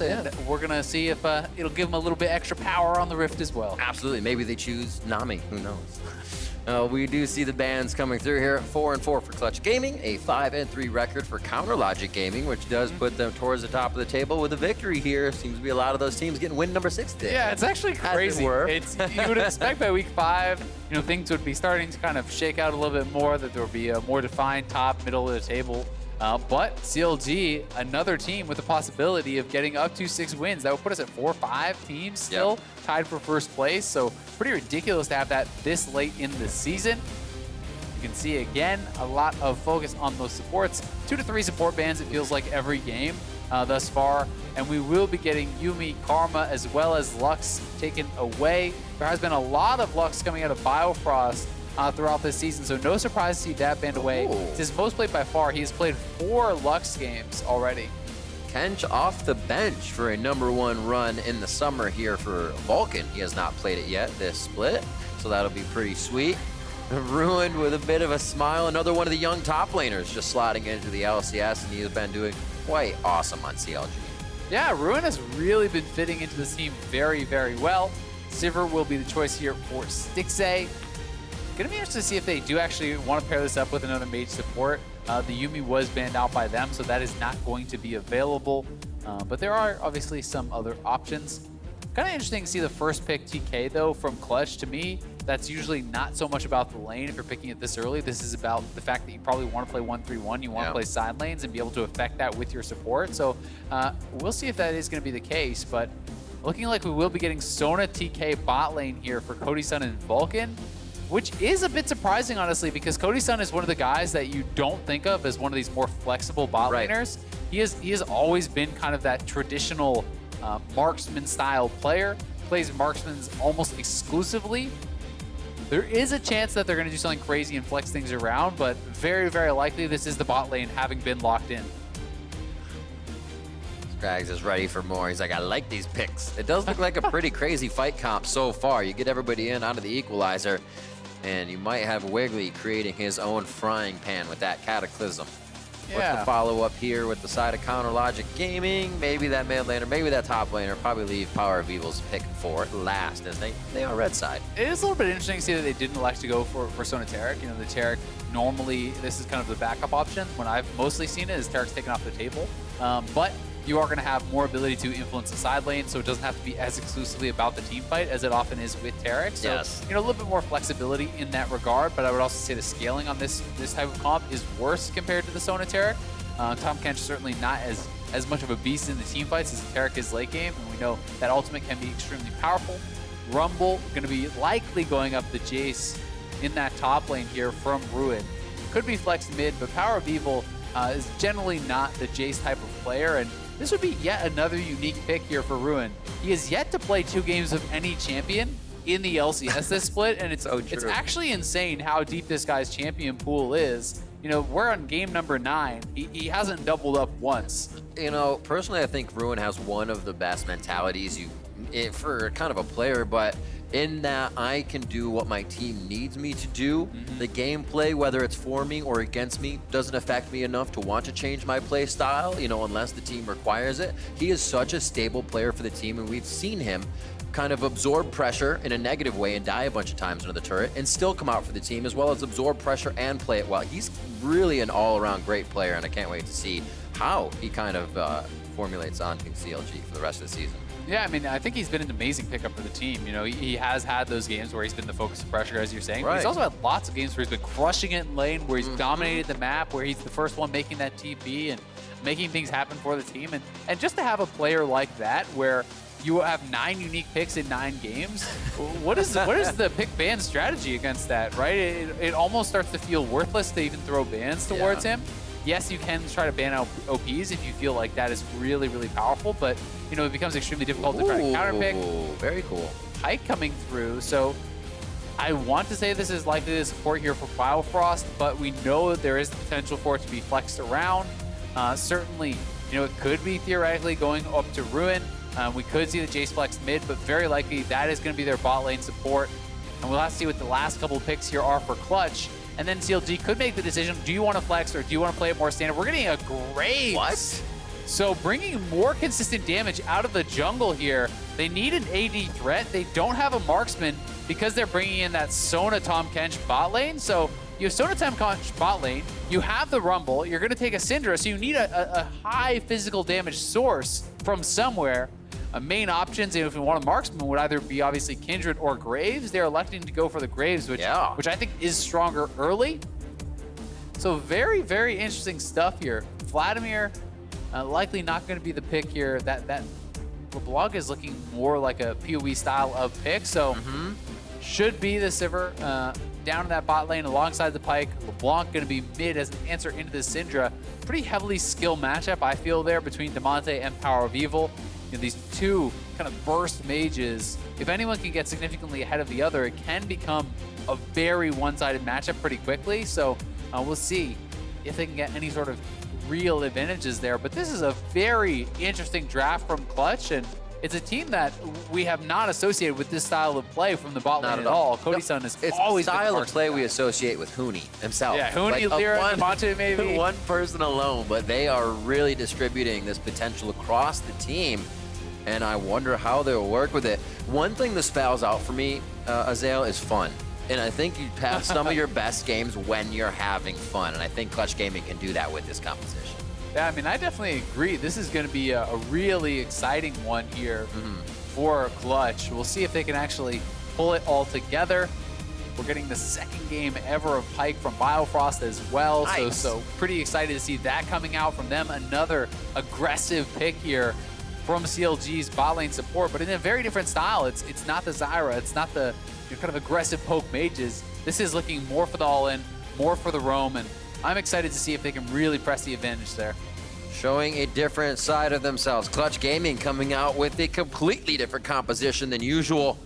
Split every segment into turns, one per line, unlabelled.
And we're going to see if it'll give them a little bit extra power on the Rift as well.
Absolutely. Maybe they choose Nami. Who knows? We do see the bans coming through here. 4-4 for Clutch Gaming, a 5-3 record for Counter Logic Gaming, which does put them towards the top of the table with a victory here. Seems to be a lot of those teams getting win number 6 today.
Yeah, it's actually crazy. You would expect by week 5, things would be starting to kind of shake out a little bit more, that there would be a more defined top, middle of the table. But CLG, another team with the possibility of getting up to 6 wins. That would put us at 4-5 teams still tied for first place. So pretty ridiculous to have that this late in the season. You can see, again, a lot of focus on those supports. 2 to 3 support bans, it feels like, every game thus far. And we will be getting Yuumi, Karma, as well as Lux taken away. There has been a lot of Lux coming out of Biofrost throughout this season, so no surprise to see that banned away. It's his most played by far. He has played 4 Lux games already.
Kench off the bench for a #1 run in the summer here for Vulcan. He has not played it yet this split, so that'll be pretty sweet. Ruined with a bit of a smile. Another one of the young top laners just slotting into the LCS, and he has been doing quite awesome on CLG.
Yeah, Ruin has really been fitting into this team very, very well. Sivir will be the choice here for Stixxay. Gonna be interesting to see if they do actually want to pair this up with another mage support. The Yuumi was banned out by them, so that is not going to be available. But there are obviously some other options. Kind of interesting to see the first pick TK though from Clutch. To me, that's usually not so much about the lane if you're picking it this early. This is about the fact that you probably want to play 1-3-1. You want to play side lanes and be able to affect that with your support. So we'll see if that is going to be the case. But looking like we will be getting Sona TK bot lane here for Cody Sun and Vulcan, which is a bit surprising, honestly, because Cody Sun is one of the guys that you don't think of as one of these more flexible bot laners. He has always been kind of that traditional marksman-style player, plays marksmans almost exclusively. There is a chance that they're going to do something crazy and flex things around, but very, very likely this is the bot lane having been locked in.
Scrags is ready for more. He's like, I like these picks. It does look like a pretty crazy fight comp so far. You get everybody in onto the equalizer, and you might have Wiggily creating his own frying pan with that Cataclysm. What's the follow-up here with the side of Counter Logic Gaming? Maybe that mid laner, maybe that top laner. Probably leave PowerOfEvil's pick for last, as they are red side.
It is a little bit interesting to see that they didn't elect to go for Sona Taric. The Taric, normally this is kind of the backup option. When I've mostly seen it is Taric's taken off the table. But you are going to have more ability to influence the side lane, so it doesn't have to be as exclusively about the team fight as it often is with Taric. So, a little bit more flexibility in that regard, but I would also say the scaling on this type of comp is worse compared to the Sona Taric. Tahm Kench certainly not as much of a beast in the team fights as Taric is late game, and we know that ultimate can be extremely powerful. Rumble going to be likely going up the Jayce in that top lane here from Ruin. Could be flexed mid, but PowerOfEvil is generally not the Jayce type of player, and this would be yet another unique pick here for Ruin. He has yet to play 2 games of any champion in the LCS this split, and it's actually insane how deep this guy's champion pool is. We're on game number 9. He hasn't doubled up once.
Personally, I think Ruin has one of the best mentalities for kind of a player, but in that I can do what my team needs me to do. The gameplay, whether it's for me or against me, doesn't affect me enough to want to change my play style, unless the team requires it. He is such a stable player for the team, and we've seen him kind of absorb pressure in a negative way and die a bunch of times under the turret and still come out for the team, as well as absorb pressure and play it well. He's really an all-around great player, and I can't wait to see how he kind of formulates on CLG for the rest of the season.
Yeah, I think he's been an amazing pickup for the team. He has had those games where he's been the focus of pressure, as you're saying. But he's also had lots of games where he's been crushing it in lane, where he's dominated the map, where he's the first one making that TP and making things happen for the team. And just to have a player like that, where you have 9 unique picks in 9 games, what is the pick ban strategy against that, right? It almost starts to feel worthless to even throw bans towards him. Yes, you can try to ban out OPs if you feel like that is really, really powerful, but it becomes extremely difficult to try to counter pick.
Very cool.
Pyke coming through, so I want to say this is likely the support here for Biofrost, but we know that there is the potential for it to be flexed around. Certainly, it could be theoretically going up to Ruin. We could see the Jayce flex mid, but very likely that is going to be their bot lane support. And we'll have to see what the last couple of picks here are for Clutch. And then CLG could make the decision, do you want to flex or do you want to play it more standard? We're getting a Graves.
What?
So bringing more consistent damage out of the jungle here. They need an AD threat. They don't have a marksman because they're bringing in that Sona Tahm Kench bot lane. So you have Sona Tahm Kench bot lane. You have the Rumble. You're going to take a Syndra. So you need a high physical damage source from somewhere. Main options, if you want a marksman, would either be obviously Kindred or Graves. They're electing to go for the Graves, which I think is stronger early. So very, very interesting stuff here. Vladimir, likely not going to be the pick here. That LeBlanc is looking more like a PoE style of pick, so should be the Sivir down in that bot lane alongside the Pyke. LeBlanc going to be mid as an answer into the Syndra. Pretty heavily skill matchup, I feel, there between Damonte and PowerOfEvil. You know, these two kind of burst mages, if anyone can get significantly ahead of the other, it can become a very one-sided matchup pretty quickly. So we'll see if they can get any sort of real advantages there. But this is a very interesting draft from Clutch, and it's a team that we have not associated with this style of play from the bot lane at all. Cody Sun is always
the style of play we associate with Huni himself.
Yeah, Huni, like Lira, Damonte maybe.
One person alone, but they are really distributing this potential across the team, and I wonder how they'll work with it. One thing that spells out for me, Azael, is fun. And I think you have some of your best games when you're having fun, and I think Clutch Gaming can do that with this composition.
Yeah, I mean, I definitely agree. This is going to be a really exciting one here for Clutch. We'll see if they can actually pull it all together. We're getting the second game ever of Pyke from Biofrost as well.
Nice.
So pretty excited to see that coming out from them. Another aggressive pick here from CLG's bot lane support, but in a very different style. It's not the Zyra. It's not the kind of aggressive poke mages. This is looking more for the all-in, more for the roam, and I'm excited to see if they can really press the advantage there.
Showing a different side of themselves. Clutch Gaming coming out with a completely different composition than usual.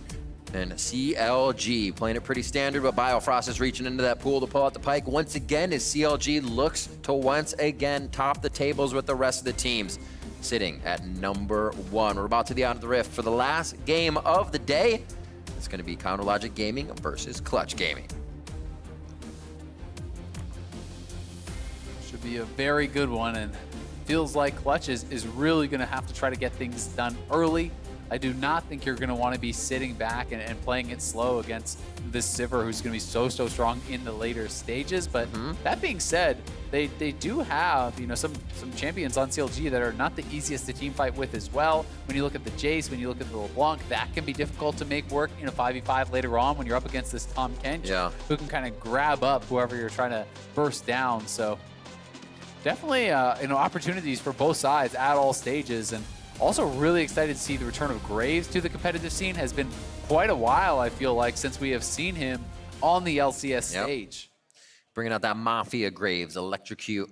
And CLG playing it pretty standard, but Biofrost is reaching into that pool to pull out the Pyke once again as CLG looks to once again top the tables with the rest of the teams. Sitting at number 1. We're about to the out of the rift for the last game of the day. It's going to be CounterLogic Gaming versus Clutch Gaming.
Should be a very good one, and feels like Clutch is really going to have to try to get things done early. I do not think you're going to want to be sitting back and playing it slow against this Sivir, who's going to be so strong in the later stages. But that being said, they do have, you know, some champions on CLG that are not the easiest to team fight with as well. When you look at the Jayce, when you look at the LeBlanc, that can be difficult to make work in a 5v5 later on when you're up against this Tahm Kench, who can kind of grab up whoever you're trying to burst down. So definitely, you know, opportunities for both sides at all stages. And also really excited to see the return of Graves to the competitive scene. Has been quite a while, I feel like, since we have seen him on the LCS stage.
Bringing out that Mafia Graves, electrocute.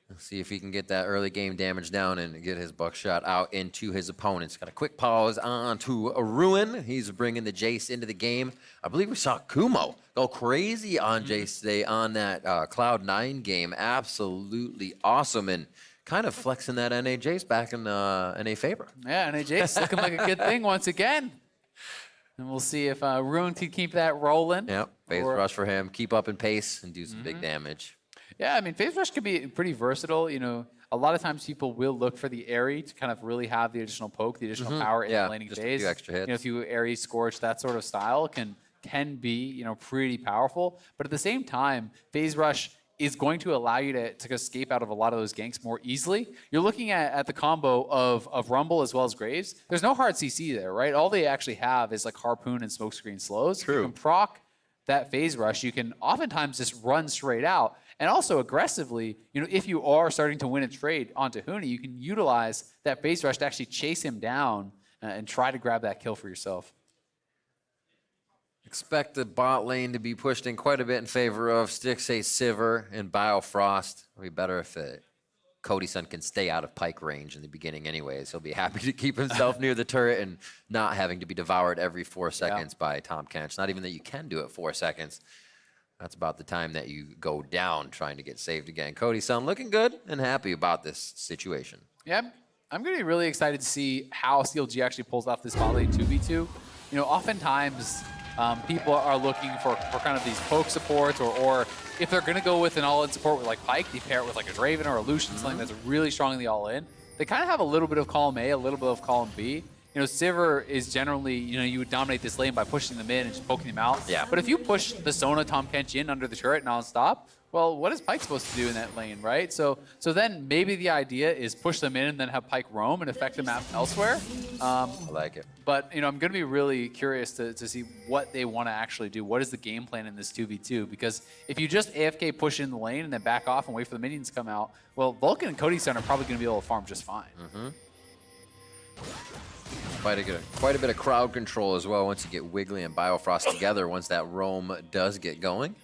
Let's see if he can get that early game damage down and get his buckshot out into his opponents. Got a quick pause on to a Ruin. He's bringing the Jayce into the game. I believe we saw Kumo go crazy on Jayce today on that Cloud9 game. Absolutely awesome. And kind of flexing that NA Jayce back in NA favor.
Yeah, NA Jayce looking like a good thing once again. And we'll see if Ruin can keep that rolling.
Yep, phase rush for him. Keep up in pace and do some big damage.
Yeah, I mean, phase rush can be pretty versatile. You know, a lot of times people will look for the Airy to kind of really have the additional poke, the additional power in the laning phase.
A few extra hits.
You know, if you Airy, Scorch, that sort of style can be, you know, pretty powerful. But at the same time, phase rush is going to allow you to escape out of a lot of those ganks more easily. You're looking at the combo of Rumble as well as Graves. There's no hard CC there, right? All they actually have is like Harpoon and Smokescreen slows.
True.
You can proc that phase rush. You can oftentimes just run straight out. And also aggressively, you know, if you are starting to win a trade onto Huni, you can utilize that phase rush to actually chase him down and try to grab that kill for yourself.
Expect the bot lane to be pushed in quite a bit in favor of Stixxay, Sivir, and Biofrost. It'll be better if Cody Sun can stay out of Pyke range in the beginning anyways. He'll be happy to keep himself near the turret and not having to be devoured every 4 seconds by Tahm Kench. Not even that you can do it 4 seconds. That's about the time that you go down trying to get saved again. Cody Sun looking good and happy about this situation.
Yeah, I'm going to be really excited to see how CLG actually pulls off this bot lane 2v2. You know, oftentimes People are looking for kind of these poke supports, or if they're going to go with an all-in support with like Pyke, they pair it with like a Draven or a Lucian, something that's really strongly all-in. They kind of have a little bit of column A, a little bit of column B. You know, Sivir is generally, you know, you would dominate this lane by pushing them in and just poking them out.
Yeah.
But if you push the Sona Tahm Kench in under the turret non-stop, well, what is Pyke supposed to do in that lane, right? So then maybe the idea is push them in and then have Pyke roam and affect them out elsewhere.
I like it.
But, you know, I'm going to be really curious to see what they want to actually do. What is the game plan in this 2v2? Because if you just AFK push in the lane and then back off and wait for the minions to come out, well, Vulcan and Cody Sun are probably going to be able to farm just fine.
Quite a bit of crowd control as well once you get Wiggily and Biofrost together, once that roam does get going.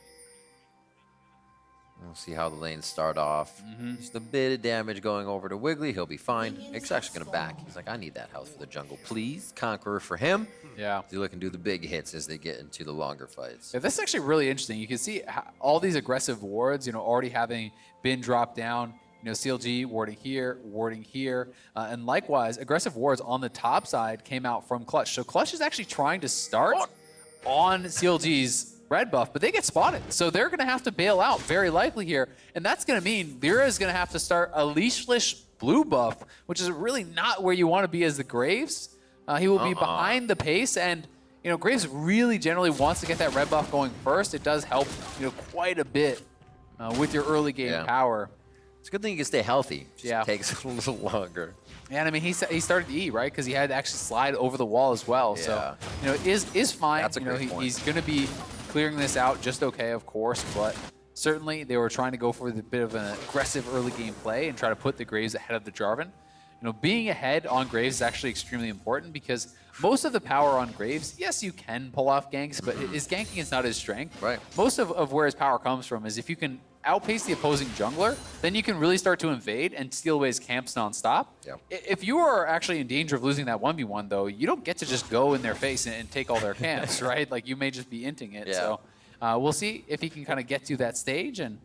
We'll see how the lanes start off. Just a bit of damage going over to Wiggily. He'll be fine. It's actually going to back. He's like, I need that health for the jungle, please. Conqueror for him.
Yeah.
Zilla can do the big hits as they get into the longer fights.
Yeah, this is actually really interesting. You can see how all these aggressive wards, you know, already having been dropped down. You know, CLG warding here, and likewise, aggressive wards on the top side came out from Clutch. So Clutch is actually trying to start on CLG's red buff, but they get spotted. So they're going to have to bail out very likely here. And that's going to mean Lira is going to have to start a leashless blue buff, which is really not where you want to be as the Graves. He will be behind the pace, and you know, Graves really generally wants to get that red buff going first. It does help, you know, quite a bit with your early game power.
It's a good thing you can stay healthy. Just takes a little longer.
And I mean, he started E, right? Because he had to actually slide over the wall as well. So, you know, is fine.
That's a great point.
He's going to be clearing this out just okay, of course. But certainly they were trying to go for a bit of an aggressive early game play and try to put the Graves ahead of the Jarvan. You know, being ahead on Graves is actually extremely important because most of the power on Graves, yes, you can pull off ganks, but his ganking is not his strength.
Right.
Most of where his power comes from is if you can outpace the opposing jungler, then you can really start to invade and steal away his camps nonstop.
Yep.
If you are actually in danger of losing that 1v1, though, you don't get to just go in their face and take all their camps, right? Like, you may just be inting it. So we'll see if he can kind of get to that stage and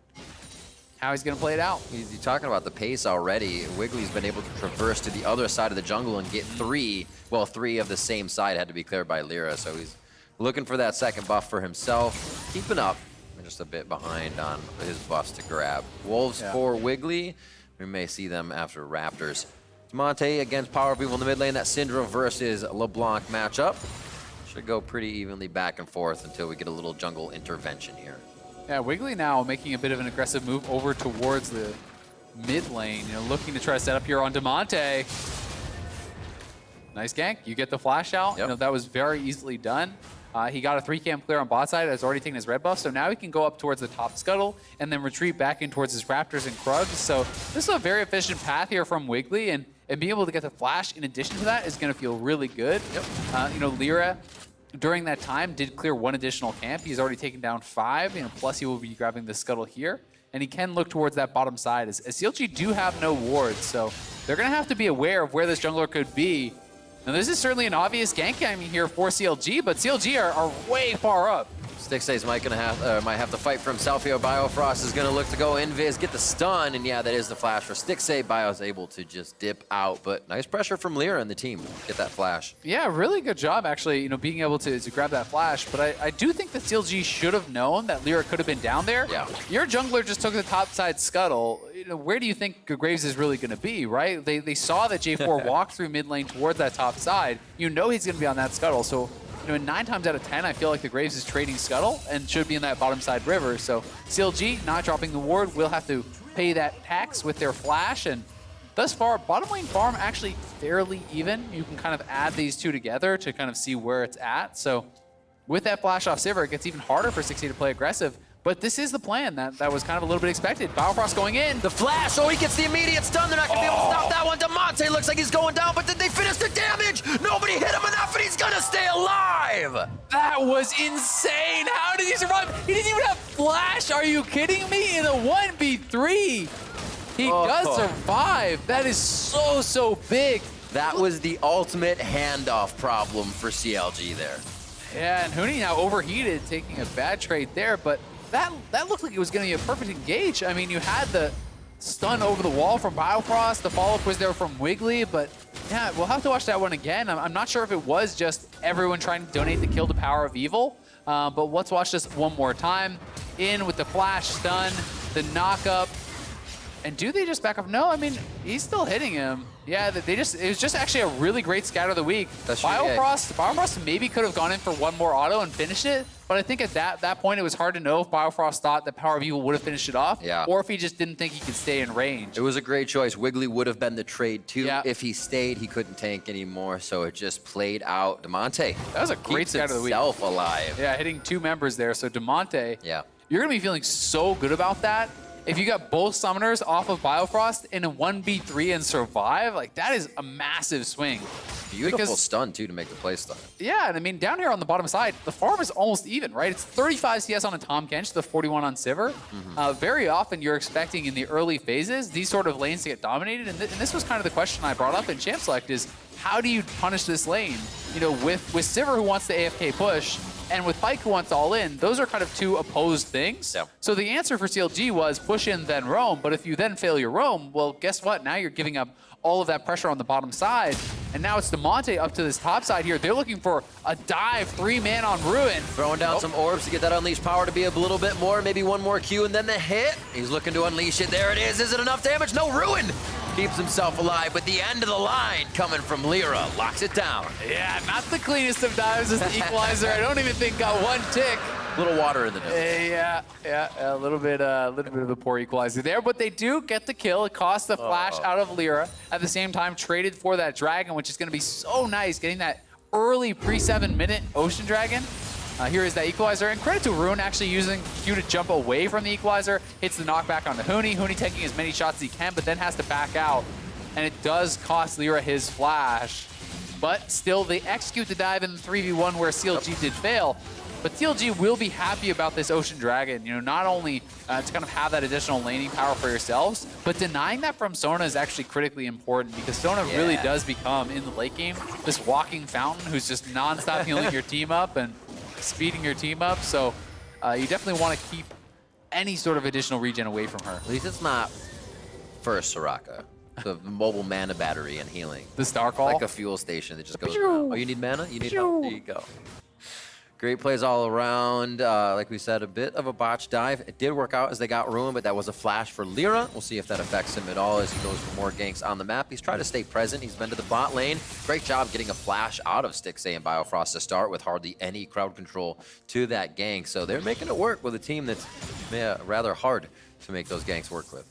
how he's going to play it out.
You're talking about the pace already. Wiggly's been able to traverse to the other side of the jungle and get three of the same side had to be cleared by Lira, so he's looking for that second buff for himself. Keeping up. Just a bit behind on his buffs to grab. Wolves for Wiggily. We may see them after Raptors. Damonte against PowerOfEvil in the mid lane. That Syndra versus LeBlanc matchup. Should go pretty evenly back and forth until we get a little jungle intervention here.
Yeah, Wiggily now making a bit of an aggressive move over towards the mid lane. You know, looking to try to set up here on Damonte. Nice gank. You get the flash out. You know, that was very easily done. He got a 3-camp clear on bot side. Has already taken his red buff, so now he can go up towards the top scuttle and then retreat back in towards his Raptors and Krugs. So this is a very efficient path here from Wiggily, and being able to get the flash in addition to that is going to feel really good. You know, Lira during that time did clear 1 additional camp. He's already taken down 5, you know, plus he will be grabbing the scuttle here, and he can look towards that bottom side as CLG do have no wards, so they're going to have to be aware of where this jungler could be. Now, this is certainly an obvious gank timing here for CLG, but CLG are way far up.
Stixxay might have to fight for himself here. Biofrost is going to look to go invis, get the stun, and yeah, that is the flash for Stixxay. Bio's able to just dip out, but nice pressure from Lira and the team. Get that flash.
Yeah, really good job, actually, you know, being able to grab that flash. But I do think that CLG should have known that Lira could have been down there.
Yeah.
Your jungler just took the top side scuttle. You know, where do you think Graves is really going to be, right? They saw that J4 walk through mid lane towards that top side. You know he's going to be on that scuttle, so you know, 9 times out of 10, I feel like the Graves is trading scuttle and should be in that bottom side river. So CLG not dropping the ward will have to pay that tax with their flash. And thus far, bottom lane farm actually fairly even. You can kind of add these two together to kind of see where it's at. So with that flash off Sivir, it gets even harder for Stixxay to play aggressive. But this is the plan. That was kind of a little bit expected. Biofrost going in.
The flash. Oh, he gets the immediate stun. They're not going to be able to stop that one. Damonte looks like he's going down, but did they finish the damage? Nobody hit him enough, and he's going to stay alive.
That was insane. How did he survive? He didn't even have flash. Are you kidding me? In a 1v3, he does survive. That is so big.
That was the ultimate handoff problem for CLG there.
Yeah, and Huni now overheated, taking a bad trade there, but that looked like it was going to be a perfect engage. I mean, you had the stun over the wall from Biofrost. The follow-up was there from Wiggily, but Yeah, we'll have to watch that one again. I'm not sure if it was just everyone trying to donate the kill to PowerOfEvil, but let's watch this one more time. In with the flash stun, the knock-up, and do they just back up? No, I mean, he's still hitting him. Yeah, it was just actually a really great scatter of the week. Biofrost maybe could have gone in for one more auto and finished it, but I think at that point it was hard to know if Biofrost thought that PowerOfEvil would have finished it off, or if he just didn't think he could stay in range.
It was a great choice. Wiggily would have been the trade too. If he stayed, he couldn't tank anymore, so it just played out. Damonte.
That was a great scatter of the week.
Himself alive.
Yeah, hitting 2 members there. So Damonte, you're gonna be feeling so good about that. If you got both summoners off of Biofrost in a 1v3 and survive, like that is a massive swing.
Beautiful stun too to make the play stun.
Yeah, and I mean down here on the bottom side, the farm is almost even, right? It's 35 CS on a Tahm Kench, the 41 on Sivir. Very often you're expecting in the early phases these sort of lanes to get dominated, and this was kind of the question I brought up in Champ Select is how do you punish this lane? You know, with Sivir who wants the AFK push, and with Pyke who wants all in, those are kind of two opposed things. So the answer for CLG was push in, then roam. But if you then fail your roam, well, guess what? Now you're giving up all of that pressure on the bottom side. And now it's Damonte up to this top side here. They're looking for a dive, 3-man on Ruin.
Throwing down some orbs to get that unleashed power to be a little bit more, maybe one more Q, and then the hit. He's looking to unleash it. There it is. Is it enough damage? No, Ruin keeps himself alive, but the end of the line coming from Lira locks it down.
Yeah, not the cleanest of dives as the equalizer. I don't even think got one tick.
A little water in the nose.
Yeah, a little bit of a poor equalizer there, but they do get the kill. It costs the flash out of Lira. At the same time, traded for that dragon, which is going to be so nice, getting that early pre-7-minute Ocean Dragon. Here is that equalizer, and credit to Ruin actually using Q to jump away from the equalizer, hits the knockback onto Huni. Huni taking as many shots as he can, but then has to back out, and it does cost Lira his flash. But still, they execute the dive in the 3v1 where CLG did fail. But CLG will be happy about this Ocean Dragon, you know, not only to kind of have that additional laning power for yourselves, but denying that from Sona is actually critically important because Sona really does become, in the late game, this walking fountain who's just nonstop healing your team up and speeding your team up. So you definitely want to keep any sort of additional regen away from her.
At least it's not first Soraka. The mobile mana battery and healing.
The Star Call?
Like a fuel station that just goes around. Oh, you need mana? You need help? There you go. Great plays all around. Like we said, a bit of a botch dive. It did work out as they got ruined, but that was a flash for Lira. We'll see if that affects him at all as he goes for more ganks on the map. He's tried to stay present. He's been to the bot lane. Great job getting a flash out of Stixxay and Biofrost to start with hardly any crowd control to that gank. So they're making it work with a team that's rather hard to make those ganks work with.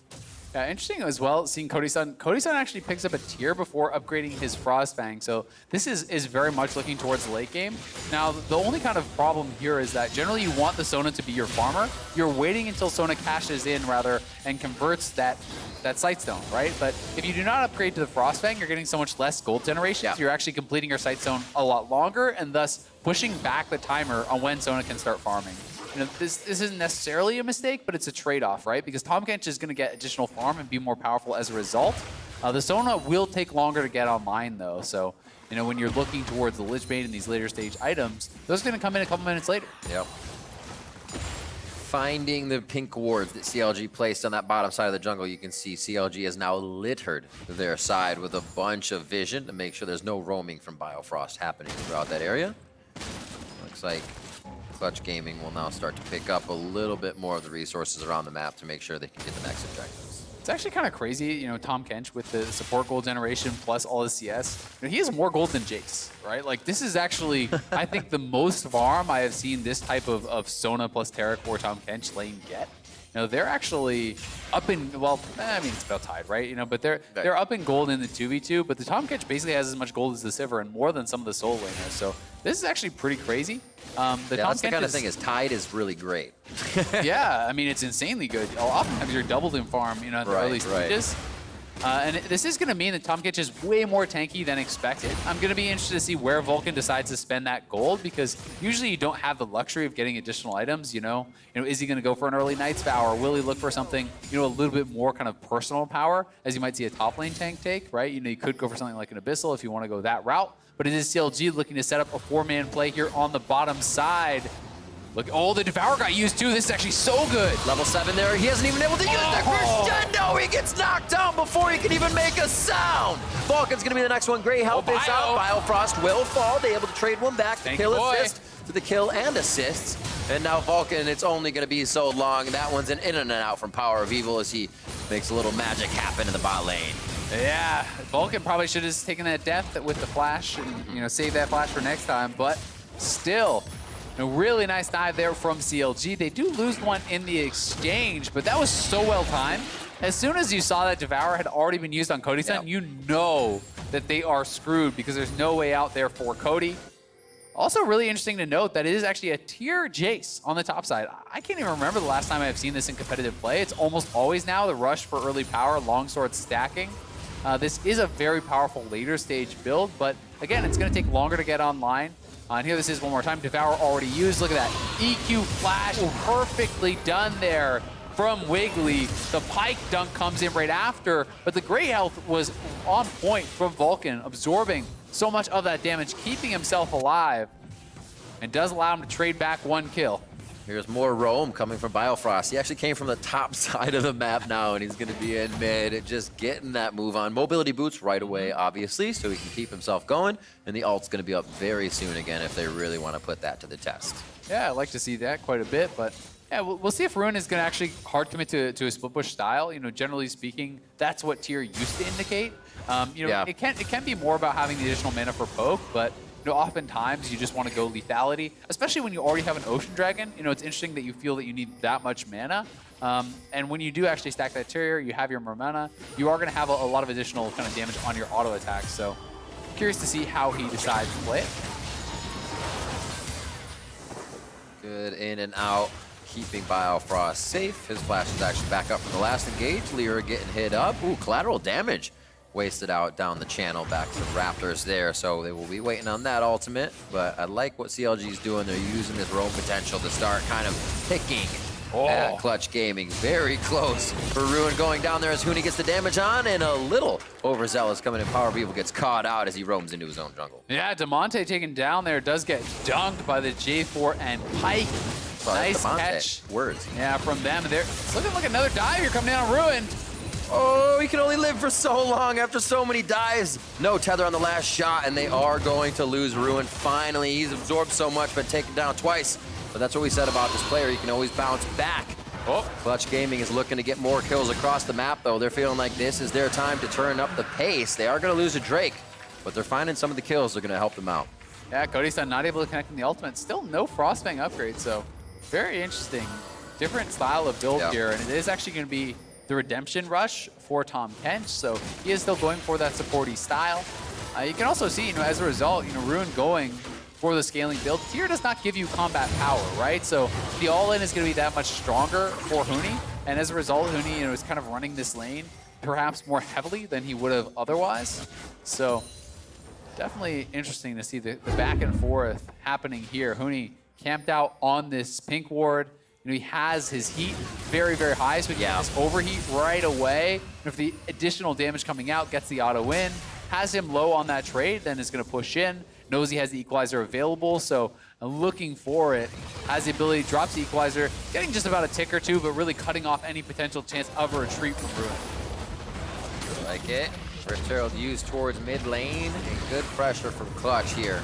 Yeah, interesting as well, seeing Cody Sun. Cody Sun actually picks up a tier before upgrading his Frostfang, so this is very much looking towards the late game. Now, the only kind of problem here is that generally you want the Sona to be your farmer. You're waiting until Sona cashes in, rather, and converts that Sightstone, right? But if you do not upgrade to the Frostfang, you're getting so much less gold generation, so you're actually completing your Sightstone a lot longer, and thus pushing back the timer on when Sona can start farming. You know, this isn't necessarily a mistake, but it's a trade-off, right? Because Tahm Kench is going to get additional farm and be more powerful as a result. The Sona will take longer to get online, though. So, you know, when you're looking towards the Lich Bane and these later stage items, those are going to come in a couple minutes later.
Yep. Finding the pink wards that CLG placed on that bottom side of the jungle, you can see CLG has now littered their side with a bunch of vision to make sure there's no roaming from Biofrost happening throughout that area. Looks like Clutch Gaming will now start to pick up a little bit more of the resources around the map to make sure they can get the next objectives.
It's actually kind of crazy, you know, Tahm Kench with the support gold generation plus all his CS. You know, he has more gold than Jayce, right? Like, this is actually, I think, the most farm I have seen this type of Sona plus Terracore Tahm Kench lane get. You know, they're actually up in, well, I mean, it's about tied, right? You know, but they're up in gold in the 2v2, but the Tahm Kench basically has as much gold as the Sivir and more than some of the solo laners. So this is actually pretty crazy.
That's the kind of thing is tied is really great.
Yeah, I mean, it's insanely good. Oftentimes you're doubled in farm, you know, at the early stages. And this is going to mean that Tahm Kench is way more tanky than expected. I'm going to be interested to see where Vulcan decides to spend that gold, because usually you don't have the luxury of getting additional items, you know. Is he going to go for an early Knight's Vow, or will he look for something, you know, a little bit more kind of personal power, as you might see a top lane tank take, right? You know, you could go for something like an Abyssal if you want to go that route, but it is CLG looking to set up a 4-man play here on the bottom side. Look, oh, the Devour got used too. This is actually so good.
Level 7 there. He hasn't even been able to use that crescendo. He gets knocked down before he can even make a sound. Vulcan's going to be the next one. Great help is out. Biofrost will fall. They able to trade one back. Kill assist to the kill and assists. And now Vulcan, it's only going to be so long. That one's an in and out from PowerOfEvil as he makes a little magic happen in the bot lane.
Yeah, Vulcan probably should have taken that death with the flash and, save that flash for next time. But still, a really nice dive there from CLG. They do lose one in the exchange, but that was so well timed. As soon as you saw that Devour had already been used on Cody Sun, you know that they are screwed because there's no way out there for Cody. Also really interesting to note that it is actually a tier Jayce on the top side. I can't even remember the last time I've seen this in competitive play. It's almost always now the rush for early power, longsword stacking. This is a very powerful later stage build, but again, it's going to take longer to get online. And here this is one more time. Devour already used. Look at that. EQ flash perfectly done there from Wiggily. The Pyke dunk comes in right after, but the great health was on point from Vulcan, absorbing so much of that damage, keeping himself alive, and does allow him to trade back one kill.
Here's more roam coming from Biofrost. He actually came from the top side of the map now, and he's going to be in mid, just getting that move on. Mobility boots right away, obviously, so he can keep himself going, and the ult's going to be up very soon again if they really want to put that to the test.
Yeah, I'd like to see that quite a bit, but yeah, we'll see if Ruin is going to actually hard commit to a split push style. Generally speaking, that's what tier used to indicate. It can be more about having the additional mana for poke, but oftentimes you just want to go lethality, especially when you already have an Ocean Dragon. It's interesting that you feel that you need that much mana. And when you do actually stack that tier, you have your more mana, you are going to have a lot of additional kind of damage on your auto attacks. So curious to see how he decides to play it.
Good in and out, keeping Biofrost safe. His flash is actually back up from the last engage. Lira getting hit up. Ooh, collateral damage. Wasted out down the channel back to the Raptors there, so they will be waiting on that ultimate. But I like what CLG is doing. They're using this roam potential to start kind of picking at Clutch Gaming. Very close for Ruin going down there as Huni gets the damage on, and a little overzealous coming in. PowerOfEvil gets caught out as he roams into his own jungle.
Yeah, Damonte taken down there, does get dunked by the J4 and Pyke. Nice catch.
Words.
Yeah, from them. It's looking like another dive here coming down on Ruin.
Oh, he can only live for so long after so many dives. No tether on the last shot, and they are going to lose Ruin. Finally, he's absorbed so much, but taken down twice. But that's what we said about this player. He can always bounce back. Clutch Gaming is looking to get more kills across the map, though. They're feeling like this is their time to turn up the pace. They are going to lose a Drake, but they're finding some of the kills that are going to help them out.
Yeah, Cody Sun not able to connect in the ultimate. Still no Frostfang upgrade, so very interesting. Different style of build here, and it is actually going to be the redemption rush for Tahm Kench, so he is still going for that supporty style. You can also see, as a result, Ruin going for the scaling build. Tier does not give you combat power, right? So the all-in is going to be that much stronger for Huni, and as a result, Huni is kind of running this lane perhaps more heavily than he would have otherwise. So definitely interesting to see the back and forth happening here. Huni camped out on this pink ward. He has his heat very, very high, so he gets overheat right away. And if the additional damage coming out gets the auto win, has him low on that trade, then is going to push in. Knows he has the equalizer available, so looking for it. Has the ability, drops the equalizer, getting just about a tick or two, but really cutting off any potential chance of a retreat from Ruin.
Like it. First herald used towards mid lane, and good pressure from Clutch here.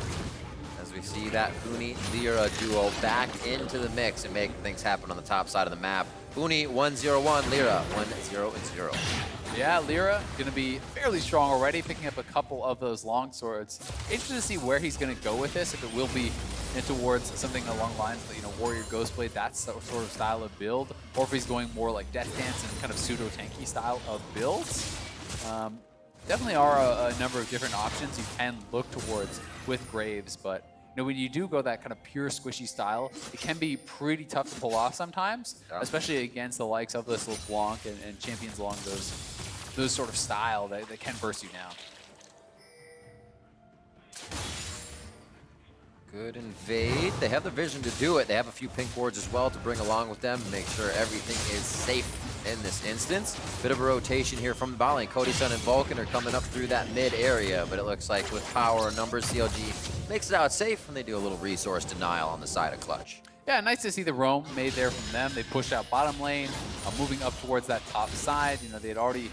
We see that Huni-Lira duo back into the mix and make things happen on the top side of the map. Huni 1-0-1, Lira 1-0-0.
Yeah, Lira going to be fairly strong already, picking up a couple of those long swords. Interested to see where he's going to go with this, if it will be towards something along the lines of, Warrior Ghostblade, that sort of style of build, or if he's going more like Death Dance and kind of pseudo-tanky style of builds. Definitely are a number of different options you can look towards with Graves, but when you do go that kind of pure squishy style, it can be pretty tough to pull off sometimes, especially against the likes of this LeBlanc and champions along those sort of style that can burst you down.
Good invade. They have the vision to do it. They have a few pink wards as well to bring along with them to make sure everything is safe in this instance. Bit of a rotation here from the bot lane. Cody Sun and Vulcan are coming up through that mid area, but it looks like with power and numbers, CLG makes it out safe, and they do a little resource denial on the side of Clutch.
Yeah, nice to see the roam made there from them. They pushed out bottom lane, moving up towards that top side. You know, they had already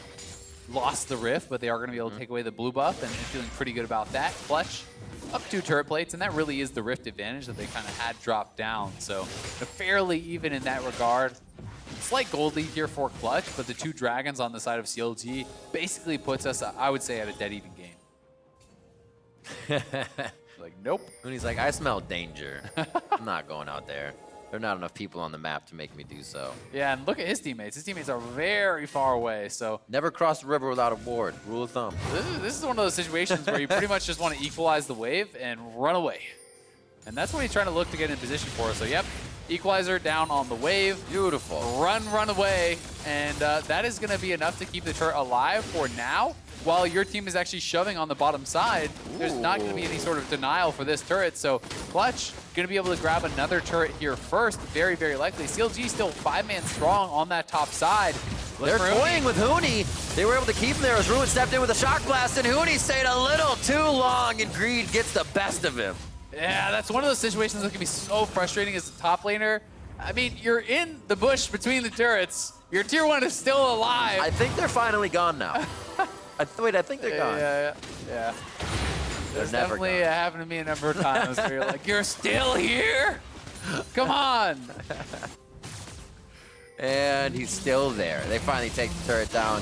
lost the rift, but they are going to be able to take away the blue buff and feeling pretty good about that. Clutch up 2 turret plates, and that really is the rift advantage that they kind of had dropped down. So fairly even in that regard. Slight gold lead here for Clutch, but the 2 dragons on the side of CLG basically puts us, I would say, at a dead even game. Like, nope.
Huni's like, I smell danger. I'm not going out there. There are not enough people on the map to make me do so.
Yeah, and look at his teammates. His teammates are very far away, so...
Never cross the river without a board. Rule of thumb.
This is one of those situations where you pretty much just want to equalize the wave and run away. And that's what he's trying to look to get in position for. So, yep, equalizer down on the wave.
Beautiful.
Run away. And that is going to be enough to keep the turret alive for now. While your team is actually shoving on the bottom side, there's not going to be any sort of denial for this turret. So Clutch going to be able to grab another turret here first, very, very likely. CLG still 5-man strong on that top side.
They're toying with Huni. They were able to keep him there as Ruin stepped in with a shock blast, and Huni stayed a little too long, and greed gets the best of him.
Yeah, that's one of those situations that can be so frustrating as a top laner. I mean, you're in the bush between the turrets. Your tier 1 is still alive.
I think they're finally gone now. Wait, I think they're gone.
Yeah.
They're
That's
never
definitely
gone.
happened to me a number of times where you're like, you're still here? Come on.
And he's still there. They finally take the turret down.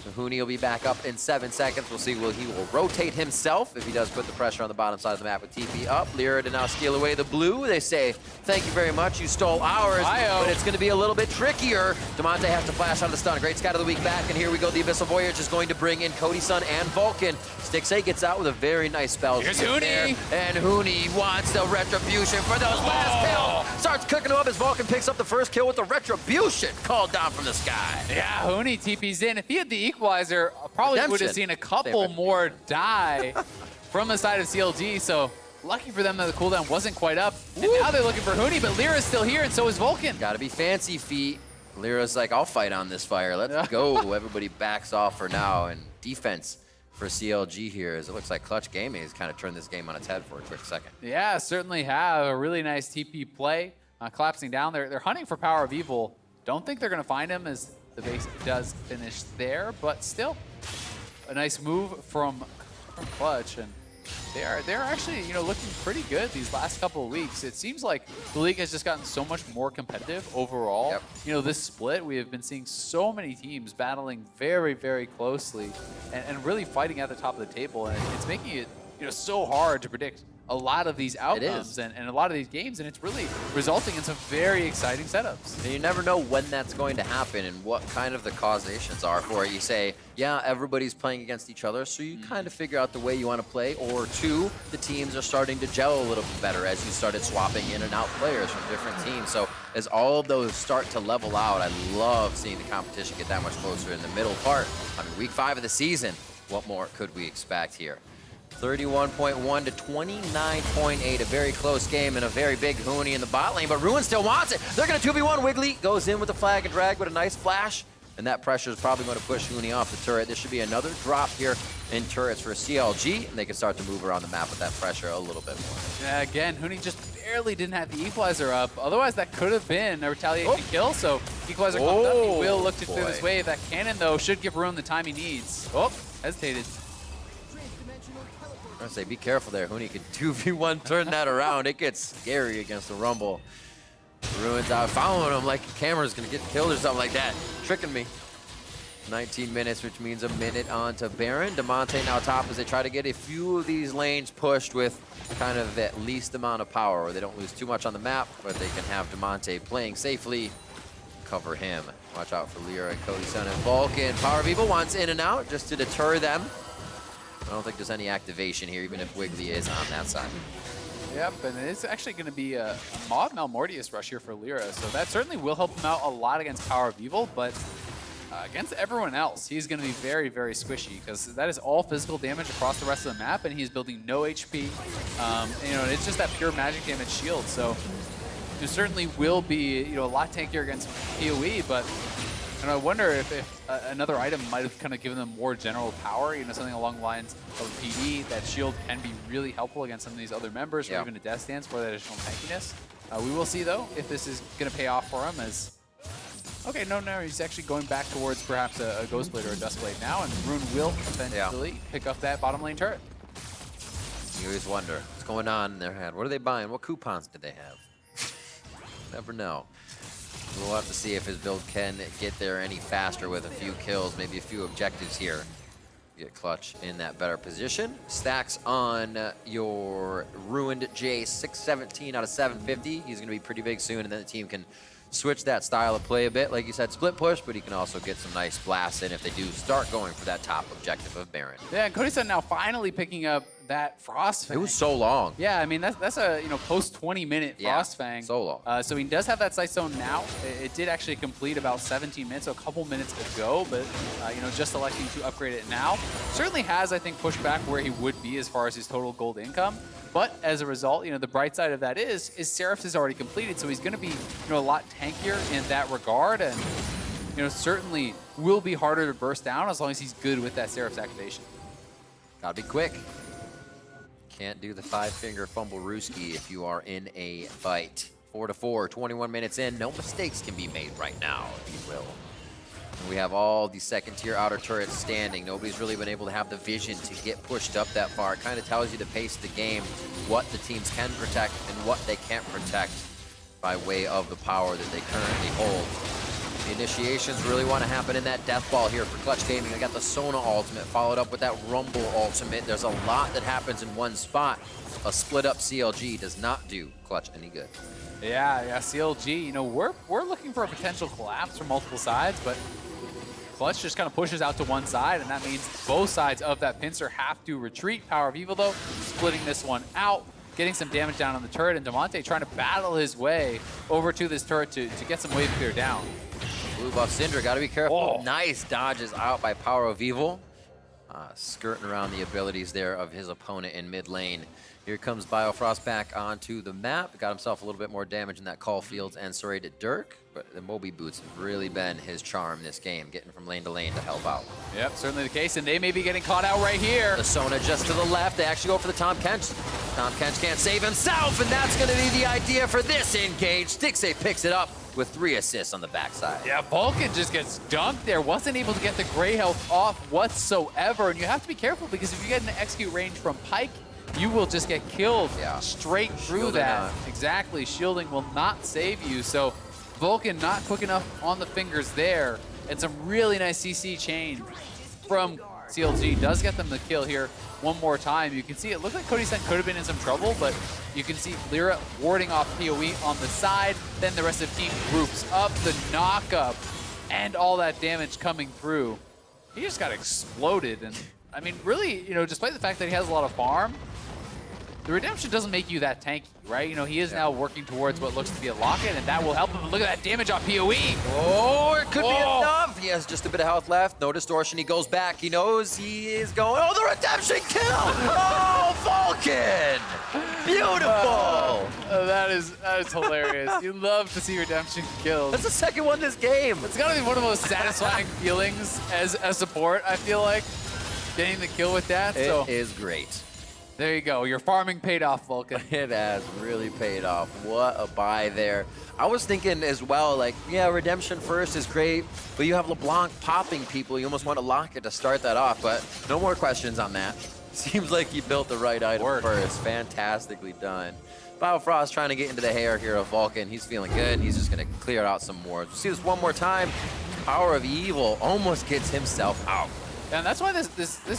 So Huni will be back up in 7 seconds. We'll see, he will rotate himself if he does put the pressure on the bottom side of the map with TP up. Lira to now steal away the blue. They say, thank you very much, you stole ours, but it's going to be a little bit trickier. Damonte has to flash on the stun. Great scout of the week back, and here we go. The Abyssal Voyage is going to bring in Cody Sun and Vulcan. Stixxay gets out with a very nice spell.
Here's Huni.
There, and Huni wants the retribution for those last kills. Starts cooking him up as Vulcan picks up the first kill with the retribution called down from the sky.
Yeah, Huni TP's in. If he had the equalizer, probably would have seen a couple more die from the side of CLG. So lucky for them that the cooldown wasn't quite up. And now they're looking for Huni, but Lira's still here, and so is Vulcan.
Gotta be fancy feet. Lira's like, I'll fight on this fire. Let's go. Everybody backs off for now. And defense for CLG here, as it looks like Clutch Gaming has kind of turned this game on its head for a quick second.
Yeah, certainly have. A really nice TP play. Collapsing down. They're hunting for PowerOfEvil. Don't think they're going to find him as the base does finish there, but still a nice move from Clutch, and they're actually, you know, looking pretty good these last couple of weeks. It seems like the league has just gotten so much more competitive overall. You know, this split, we have been seeing so many teams battling very, very closely and really fighting at the top of the table, and it's making it, you know, so hard to predict a lot of these outcomes and a lot of these games, and it's really resulting in some very exciting setups.
And you never know when that's going to happen and what kind of the causations are for it. You say, yeah, everybody's playing against each other, so you kind of figure out the way you want to play, or 2, the teams are starting to gel a little bit better as you started swapping in and out players from different teams. So as all of those start to level out, I love seeing the competition get that much closer in the middle part. I mean, week 5 of the season, what more could we expect here? 31.1 to 29.8, a very close game and a very big Huni in the bot lane, but Ruin still wants it. They're going to 2v1. Wiggily goes in with the flag and drag with a nice flash, and that pressure is probably going to push Huni off the turret. There should be another drop here in turrets for CLG, and they can start to move around the map with that pressure a little bit more.
Yeah, again, Huni just barely didn't have the equalizer up. Otherwise, that could have been a retaliation kill, so equalizer comes up. He will look to clear this wave. That cannon, though, should give Ruin the time he needs. Oh, hesitated.
I say, be careful there. Huni can 2v1 turn that around. It gets scary against the Rumble. Ruin's out following him like camera's gonna get killed or something like that. Tricking me. 19 minutes, which means a minute on to Baron. Damonte now top as they try to get a few of these lanes pushed with kind of at least amount of power, where they don't lose too much on the map, but they can have Damonte playing safely, cover him. Watch out for Lira and Cody Sun and Vulcan. PowerOfEvil wants in and out just to deter them. I don't think there's any activation here, even if Wiggily is on that side.
Yep, and it's actually going to be a Mod Malmortius rush here for Lira, so that certainly will help him out a lot against PowerOfEvil, but against everyone else, he's going to be very, very squishy, because that is all physical damage across the rest of the map, and he's building no HP. You know, it's just that pure magic damage shield, so it certainly will be, you know, a lot tankier against PoE, but and I wonder if another item might have kind of given them more general power, you know, something along the lines of PD. That shield can be really helpful against some of these other members, or even a Death Stance for that additional tankiness. We will see, though, if this is going to pay off for him as... Okay, no, he's actually going back towards perhaps a Ghost Blade or a Dust Blade now, and Rune will eventually pick up that bottom lane turret.
You always wonder what's going on in their head. What are they buying? What coupons do they have? Never know. We'll have to see if his build can get there any faster with a few kills, maybe a few objectives here. Get Clutch in that better position. Stacks on your ruined Jayce, 617 out of 750. He's going to be pretty big soon, and then the team can switch that style of play a bit. Like you said, split push, but he can also get some nice blasts in if they do start going for that top objective of Baron.
Yeah, and Cody Sun now finally picking up that Frost Fang.
It was so long.
Yeah, I mean, that's a post 20-minute Frost Fang.
So long.
So he does have that Sight Zone now. It did actually complete about 17 minutes, so a couple minutes ago, but just electing to upgrade it now. Certainly has, I think, pushed back where he would be as far as his total gold income. But as a result, the bright side of that is Seraph's is already completed, so he's going to be a lot tankier in that regard, and certainly will be harder to burst down as long as he's good with that Seraph's activation.
Gotta be quick. Can't do the 5-finger fumble Rooski if you are in a fight. 4-4, 21 minutes in. No mistakes can be made right now, if you will. And we have all the second-tier outer turrets standing. Nobody's really been able to have the vision to get pushed up that far. It kind of tells you the pace of the game, what the teams can protect and what they can't protect by way of the power that they currently hold. The initiations really want to happen in that death ball here for Clutch Gaming. They got the Sona ultimate followed up with that Rumble ultimate. There's a lot that happens in one spot. A split-up CLG does not do Clutch any good.
Yeah, CLG, we're looking for a potential collapse from multiple sides, but Clutch just kind of pushes out to one side, and that means both sides of that pincer have to retreat. PowerOfEvil, though, splitting this one out, getting some damage down on the turret, and Damonte trying to battle his way over to this turret to get some wave clear down.
Blue buff Syndra, gotta be careful.
Oh.
Nice dodges out by PowerOfEvil. Skirting around the abilities there of his opponent in mid lane. Here comes Biofrost back onto the map. Got himself a little bit more damage in that Caulfield's and serrated Dirk, but the Moby boots have really been his charm this game, getting from lane to lane to help out.
Yep, certainly the case, and they may be getting caught out right here.
The Sona just to the left. They actually go for the Tahm Kench. Tahm Kench can't save himself, and that's going to be the idea for this engage. Stixxay picks it up with 3 assists on the backside.
Yeah, Vulcan just gets dunked there. Wasn't able to get the gray health off whatsoever, and you have to be careful because if you get an execute range from Pyke, you will just get killed straight through
Shielding
that.
not.
Exactly, shielding will not save you. So Vulcan not quick enough on the fingers there, and some really nice CC chain from CLG does get them the kill here one more time. You can see it looked like Cody Sun could have been in some trouble, but you can see Lira warding off PoE on the side. Then the rest of the team groups up, the knock-up, and all that damage coming through. He just got exploded, and I mean, really, despite the fact that he has a lot of farm, the redemption doesn't make you that tanky, right? He is now working towards what looks to be a lock-in, and that will help him. Look at that damage off PoE.
Oh, it could be enough. He has just a bit of health left. No distortion. He goes back. He knows he is going. Oh, the redemption kill! Oh, Vulcan! Beautiful!
That is hilarious. You love to see redemption kills.
That's the second one this game.
It's gotta be one of the most satisfying feelings as a support, I feel like, getting the kill with that.
It is great.
There you go. Your farming paid off, Vulcan.
It has really paid off. What a buy there. I was thinking as well, redemption first is great, but you have LeBlanc popping people. You almost want to lock it to start that off, but no more questions on that. Seems like you built the right item first. Fantastically done. Biofrost trying to get into the hair here of Vulcan. He's feeling good. He's just going to clear out some more. We'll see this one more time. PowerOfEvil almost gets himself out.
And that's why this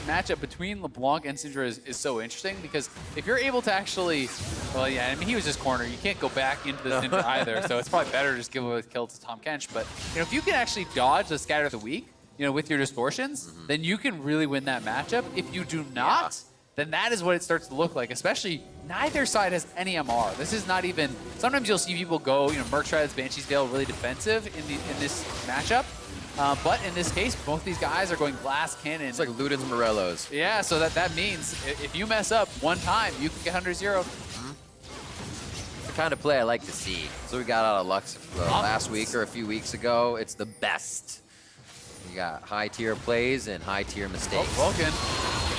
matchup between LeBlanc and Syndra is so interesting, because if you're able to actually, he was just cornered. You can't go back into the Syndra either, so it's probably better to just give away the kill to Tahm Kench. But if you can actually dodge the Scatter of the Weak, with your distortions, then you can really win that matchup. If you do not, then that is what it starts to look like, especially neither side has any MR. This is not even, sometimes you'll see people go, Merc Shreds, Banshee's Veil really defensive in this matchup. But in this case, both these guys are going Glass Cannon.
It's like Ludens Morellos.
Yeah, so that means if you mess up one time, you can get 100-0.
It's the kind of play I like to see. So we got out of Lux last week or a few weeks ago. It's the best. You got high-tier plays and high-tier mistakes.
Vulcan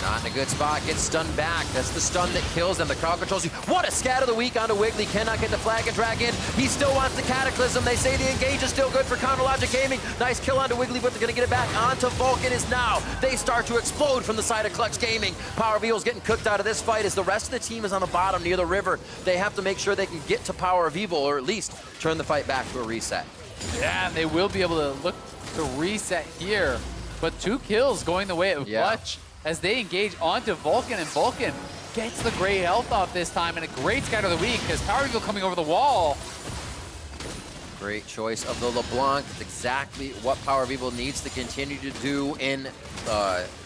Not in a good spot, gets stunned back. That's the stun that kills them. The crowd controls you. What a scat of the week onto Wiggily. Cannot get the flag and drag in. He still wants the Cataclysm. They say the engage is still good for Counterlogic Gaming. Nice kill onto Wiggily, but they're gonna get it back onto Vulcan is now. They start to explode from the side of Clutch Gaming. PowerOfEvil's getting cooked out of this fight as the rest of the team is on the bottom near the river. They have to make sure they can get to PowerOfEvil or at least turn the fight back to a reset.
Yeah, and they will be able to look to reset here. But 2 kills going the way of Clutch as they engage onto Vulcan, and Vulcan gets the great health off this time, and a great scatter of the week because PowerOfEvil coming over the wall.
Great choice of the LeBlanc. It's exactly what PowerOfEvil needs to continue to do in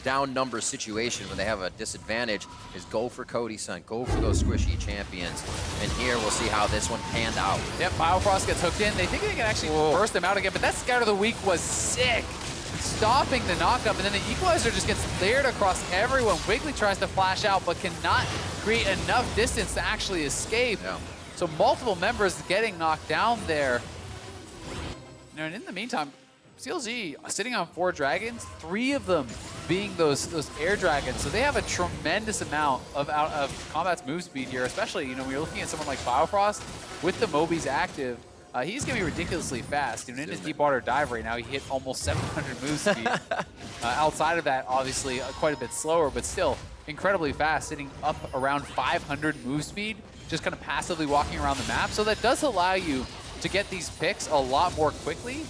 down number situation when they have a disadvantage, is go for Cody Sun, go for those squishy champions. And here we'll see how this one panned out.
Yep, Biofrost gets hooked in. They think they can actually burst them out again, but that scatter of the week was sick. Stopping the knockup, and then the equalizer just gets layered across everyone. Wiggily tries to flash out, but cannot create enough distance to actually escape.
Yeah.
So multiple members getting knocked down there. And in the meantime, CLG sitting on 4 dragons, 3 of them being those air dragons. So they have a tremendous amount of combat's move speed here, especially, when you're looking at someone like Biofrost with the Mobies active. He's going to be ridiculously fast. In his deep water dive right now, he hit almost 700 move speed. Outside of that, obviously, quite a bit slower, but still incredibly fast, sitting up around 500 move speed, just kind of passively walking around the map. So that does allow you to get these picks a lot more quickly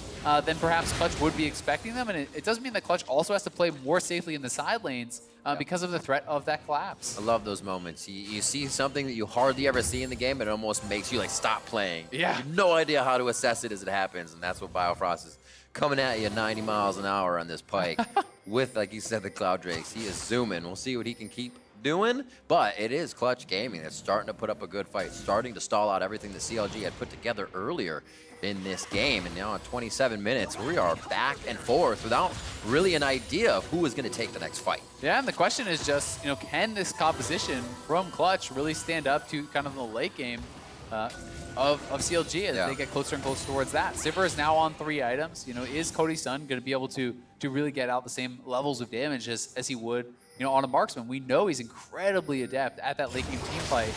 than perhaps Clutch would be expecting them. And it does mean that Clutch also has to play more safely in the side lanes because of the threat of that collapse.
I love those moments. You see something that you hardly ever see in the game, and it almost makes you stop playing.
Yeah.
You have no idea how to assess it as it happens, and that's what Biofrost is coming at you 90 miles an hour on this Pyke with, like you said, the Cloud Drakes. He is zooming. We'll see what he can keep doing, but it is Clutch Gaming that's starting to put up a good fight, starting to stall out everything that CLG had put together earlier in this game. And now in 27 minutes, we are back and forth without really an idea of who is going to take the next fight.
Yeah, and the question is just, can this composition from Clutch really stand up to kind of the late game of CLG as they get closer and closer towards that? Sivir is now on 3 items. Is Cody Sun going to be able to really get out the same levels of damage as he would on a marksman? We know he's incredibly adept at that late game team fight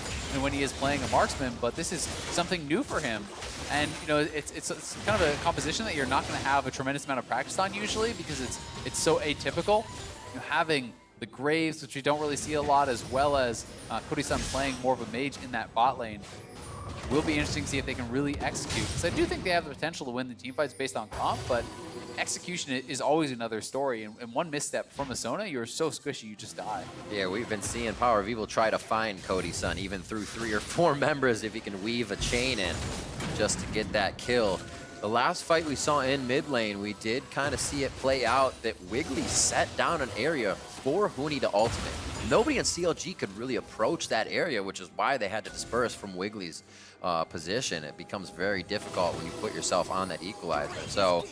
when he is playing a marksman, but this is something new for him. And it's kind of a composition that you're not going to have a tremendous amount of practice on usually because it's so atypical. Having the Graves, which we don't really see a lot, as well as Cody Sun playing more of a mage in that bot lane, will be interesting to see if they can really execute. Because I do think they have the potential to win the team fights based on comp, but execution is always another story, and one misstep from a Sona, you're so squishy you just die.
Yeah, we've been seeing PowerOfEvil try to find Cody Sun even through 3 or 4 members if he can weave a chain in just to get that kill. The last fight we saw in mid lane, we did kind of see it play out that Wiggily set down an area for Huni to ultimate. Nobody in CLG could really approach that area, which is why they had to disperse from Wigglily's position. It becomes very difficult when you put yourself on that equalizer. So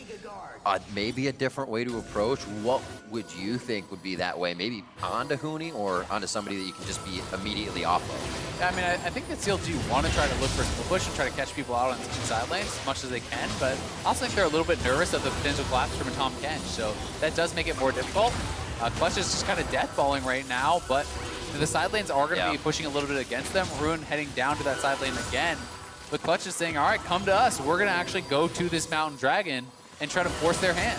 maybe a different way to approach. What would you think would be that way? Maybe onto Huni or onto somebody that you can just be immediately off of?
Yeah, I mean, I think that CLG want to try to look for a push and try to catch people out on the side lanes as much as they can, but I also think they're a little bit nervous of the potential collapse from a Tahm Kench, so that does make it more difficult. Clutch is just kind of death-balling right now, but the side lanes are going to be pushing a little bit against them. Ruin heading down to that side lane again. But Clutch is saying, all right, come to us. We're going to actually go to this Mountain Dragon and try to force their hand.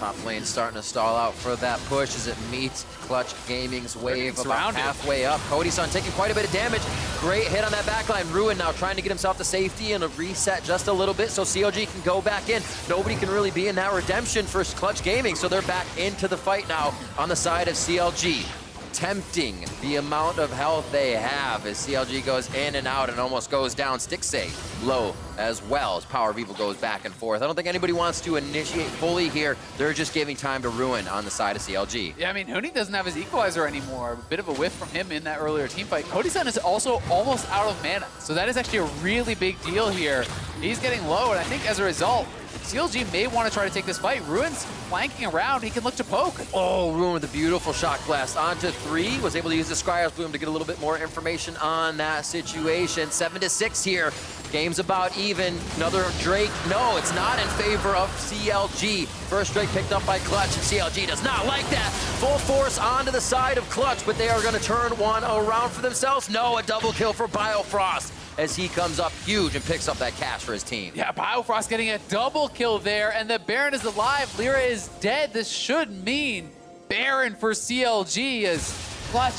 Top lane starting to stall out for that push as it meets Clutch Gaming's wave about halfway up. Cody Sun taking quite a bit of damage. Great hit on that backline. Ruin now trying to get himself to safety and a reset just a little bit so CLG can go back in. Nobody can really be in that redemption for Clutch Gaming, so they're back into the fight now on the side of CLG. Tempting the amount of health they have as CLG goes in and out and almost goes down. Stixxay low as well as PowerOfEvil goes back and forth. I don't think anybody wants to initiate fully here. They're just giving time to Ruin on the side of CLG. Yeah,
I mean, Huni doesn't have his equalizer anymore. A bit of a whiff from him in that earlier team fight. Cody Sun is also almost out of mana, so that is actually a really big deal here. He's getting low, and I think as a result, CLG may want to try to take this fight. Ruin's flanking around. He can look to poke.
Oh, Ruin with a beautiful shock blast onto 3. Was able to use the Scryer's Bloom to get a little bit more information on that situation. 7-6 here. Game's about even. Another Drake. No, it's not in favor of CLG. First Drake picked up by Clutch, and CLG does not like that. Full force onto the side of Clutch, but they are going to turn one around for themselves. No, a double kill for Biofrost as he comes up huge and picks up that cash for his team.
Yeah, Biofrost getting a double kill there, and the Baron is alive. Lira is dead. This should mean Baron for CLG as Clutch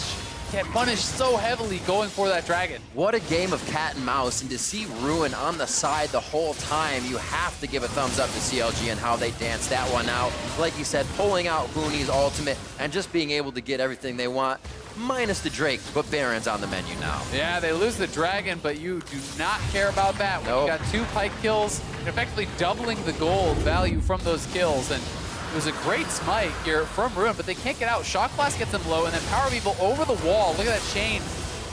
get punished so heavily going for that dragon.
What a game of cat and mouse, and to see Ruin on the side the whole time, you have to give a thumbs up to CLG and how they danced that one out. Like you said, pulling out Huni's ultimate and just being able to get everything they want, minus the Drake, but Baron's on the menu now.
Yeah, they lose the dragon, but you do not care about that. When you got 2 Pyke kills, and effectively doubling the gold value from those kills, and it was a great smite here from Ruin, but they can't get out. Shock Blast gets them low, and then PowerOfEvil over the wall. Look at that chain.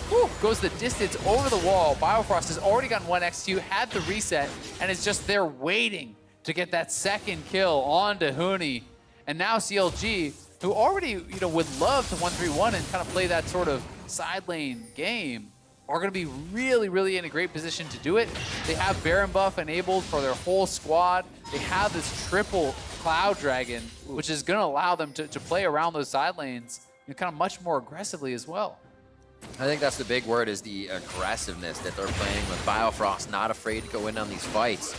Whew, goes the distance over the wall. Biofrost has already gotten 1 XQ, had the reset, and is just there waiting to get that second kill onto Huni. And now CLG, who already would love to 1-3-1 and kind of play that sort of side lane game, are going to be really, really in a great position to do it. They have Baron buff enabled for their whole squad. They have this triple Cloud Dragon, which is going to allow them to play around those side lanes kind of much more aggressively as well.
I think that's the big word, is the aggressiveness that they're playing with. Biofrost not afraid to go in on these fights,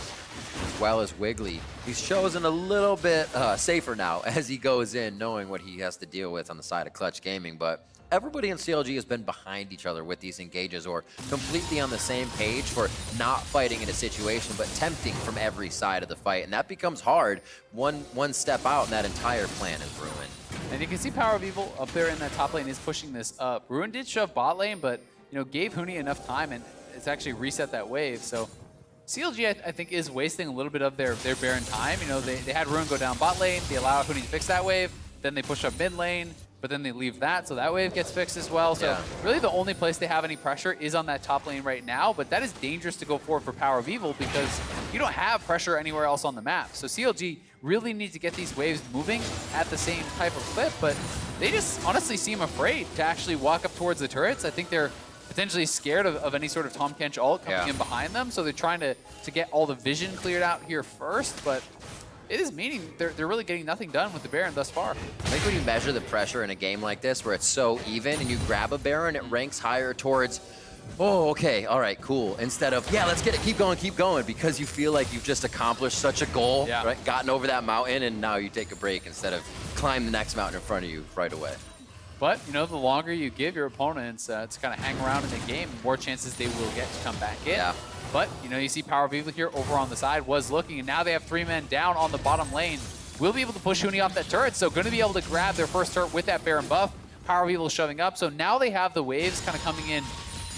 as well as Wiggily. He's chosen a little bit safer now as he goes in, knowing what he has to deal with on the side of Clutch Gaming, but everybody in CLG has been behind each other with these engages, or completely on the same page for not fighting in a situation, but tempting from every side of the fight. And that becomes hard one step out, and that entire plan is ruined.
And you can see PowerOfEvil up there in that top lane is pushing this up. Ruin did shove bot lane, but gave Huni enough time, and it's actually reset that wave. So CLG, I think, is wasting a little bit of their Baron time. They had Ruin go down bot lane, they allow Huni to fix that wave, then they push up mid lane, but then they leave that, so that wave gets fixed as well. So really the only place they have any pressure is on that top lane right now, but that is dangerous to go forward for PowerOfEvil because you don't have pressure anywhere else on the map. So CLG really need to get these waves moving at the same type of clip, but they just honestly seem afraid to actually walk up towards the turrets. I think they're potentially scared of any sort of Tahm Kench ult coming in behind them, so they're trying to get all the vision cleared out here first, but it is meaning they're really getting nothing done with the Baron thus far.
I think when you measure the pressure in a game like this where it's so even and you grab a Baron, it ranks higher towards, oh, okay, all right, cool, instead of, yeah, let's get it, keep going, because you feel like you've just accomplished such a goal, right? Gotten over that mountain, and now you take a break instead of climb the next mountain in front of you right away.
But, the longer you give your opponents to kind of hang around in the game, the more chances they will get to come back in.
Yeah.
But, you see PowerOfEvil here over on the side was looking, and now they have 3 men down on the bottom lane. Will be able to push Huni off that turret, so going to be able to grab their first turret with that Baron buff. PowerOfEvil shoving up, so now they have the waves kind of coming in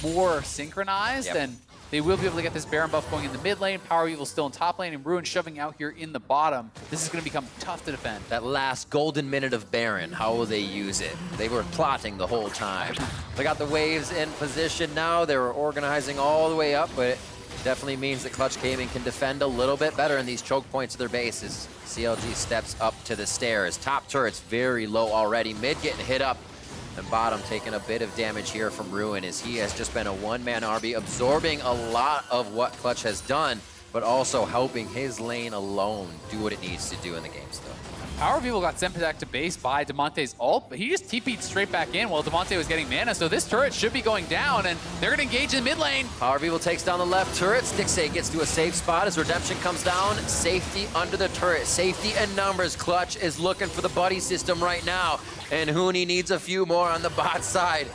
more synchronized, and they will be able to get this Baron buff going in the mid lane. PowerOfEvil still in top lane, and Ruin shoving out here in the bottom. This is going to become tough to defend.
That last golden minute of Baron, how will they use it? They were plotting the whole time. They got the waves in position now. They were organizing all the way up, but it definitely means that Clutch Gaming can defend a little bit better in these choke points of their bases. CLG steps up to the stairs. Top turret's very low already. Mid getting hit up. And bottom taking a bit of damage here from Ruin, as he has just been a one-man RB, absorbing a lot of what Clutch has done, but also helping his lane alone do what it needs to do in the game still.
PowerOfEvil got sent back to base by Damonte's ult, but he just TP'd straight back in while Damonte was getting mana, so this turret should be going down, and they're going to engage in mid lane.
PowerOfEvil takes down the left turret. Stixxay gets to a safe spot as Redemption comes down. Safety under the turret. Safety and numbers. Clutch is looking for the buddy system right now, and Huni needs a few more on the bot side.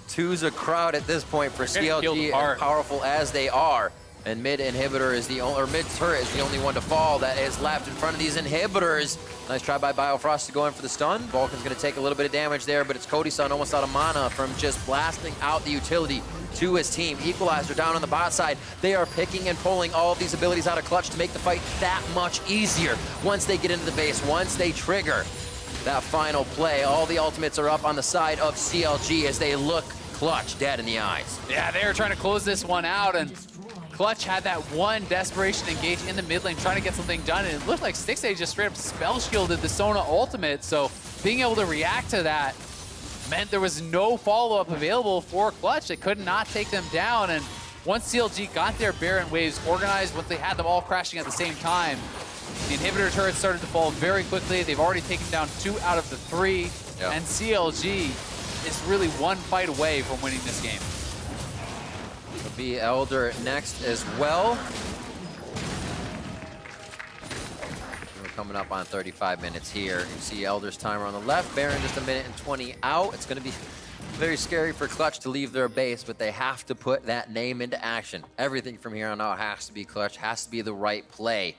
Two's a crowd at this point for CLG, as powerful as they are. And mid inhibitor is the only, or mid turret is the only one to fall that is left in front of these inhibitors. Nice try by Biofrost to go in for the stun. Vulcan's going to take a little bit of damage there, but it's Cody Sun almost out of mana from just blasting out the utility to his team. Equalizer down on the bot side. They are picking and pulling all of these abilities out of Clutch to make the fight that much easier. Once they get into the base, once they trigger that final play, all the ultimates are up on the side of CLG as they look Clutch dead in the eyes.
Yeah, they are trying to close this one out, and Clutch had that one desperation engage in the mid lane trying to get something done, and it looked like Stixxay just straight up spell shielded the Sona ultimate, so being able to react to that meant there was no follow-up available for Clutch. They could not take them down, and once CLG got their Baron waves organized, once they had them all crashing at the same time, the inhibitor turrets started to fall very quickly. They've already taken down 2 out of the 3, and CLG is really one fight away from winning this game.
It'll be Elder next as well. We're coming up on 35 minutes here. You see Elder's timer on the left, Baron just 1 minute and 20 out. It's going to be very scary for Clutch to leave their base, but they have to put that name into action. Everything from here on out has to be Clutch, has to be the right play.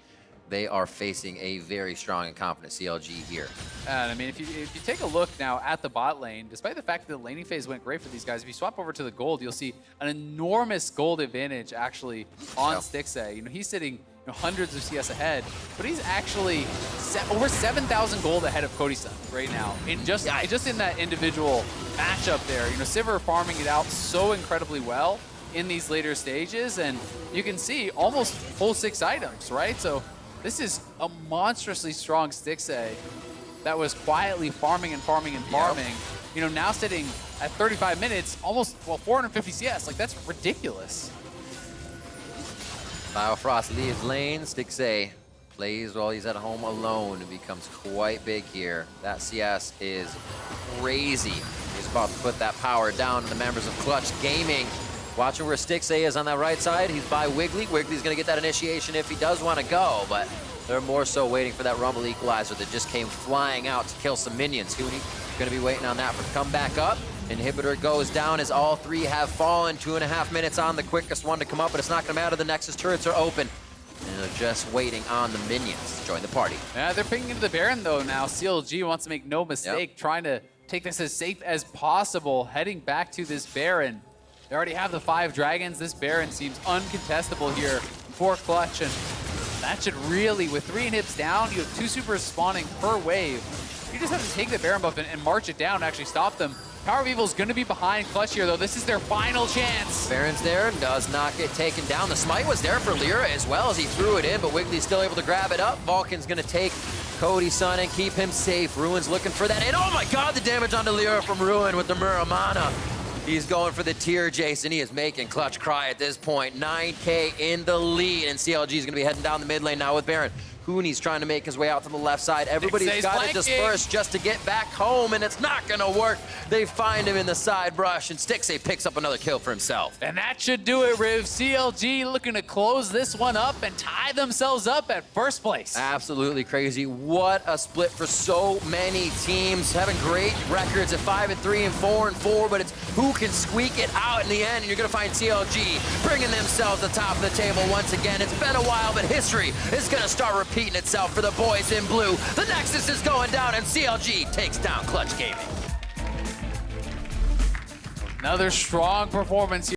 They are facing a very strong and confident CLG here.
And I mean, if you take a look now at the bot lane, despite the fact that the laning phase went great for these guys, if you swap over to the gold, you'll see an enormous gold advantage actually on Stixxay. You know, he's sitting hundreds of CS ahead, but he's actually over 7,000 gold ahead of Cody Sun right now. In just in that individual matchup there, you know, Sivir farming it out so incredibly well in these later stages, and you can see almost full 6 items, right? So this is a monstrously strong Stixxay that was quietly farming and farming and farming. You know, now sitting at 35 minutes, almost, well, 450 CS. Like, that's ridiculous.
Biofrost leaves lane. Stixxay plays while he's at home alone. It becomes quite big here. That CS is crazy. He's about to put that power down to the members of Clutch Gaming. Watching where Stixxay is on that right side. He's by Wiggily. Wiggly's going to get that initiation if he does want to go, but they're more so waiting for that Rumble Equalizer that just came flying out to kill some minions. Huni going to be waiting on that for the comeback up. Inhibitor goes down as all 3 have fallen. 2.5 minutes on the quickest one to come up, but it's not going to matter. The Nexus turrets are open, and they're just waiting on the minions to join the party.
Yeah, they're picking into the Baron, though, now. CLG wants to make no mistake, trying to take this as safe as possible, heading back to this Baron. They already have the 5 dragons. This Baron seems uncontestable here for Clutch, and that should really, with 3 inhibs down, you have 2 supers spawning per wave. You just have to take the Baron buff and march it down and actually stop them. PowerOfEvil is going to be behind Clutch here, though. This is their final chance.
Baron's there, does not get taken down. The smite was there for Lira as well as he threw it in, but Wiggly's still able to grab it up. Vulcan's going to take Cody Sun and keep him safe. Ruin's looking for that. And oh my god, the damage onto Lira from Ruin with the Muramana. He's going for the tier, Jayce, and he is making Clutch cry at this point. 9K in the lead, and CLG is going to be heading down the mid lane now with Baron. Huni's trying to make his way out to the left side. Everybody's got to disperse just to get back home, and it's not going to work. They find him in the side brush, and Stixxay picks up another kill for himself.
And that should do it, Riv. CLG looking to close this one up and tie themselves up at first place.
Absolutely crazy. What a split for so many teams. Having great records at 5-3 and 4-4, but it's who can squeak it out in the end, and you're going to find CLG bringing themselves to the top of the table once again. It's been a while, but history is going to start repeating itself for the boys in blue. The Nexus is going down, and CLG takes down Clutch Gaming.
Another strong performance here.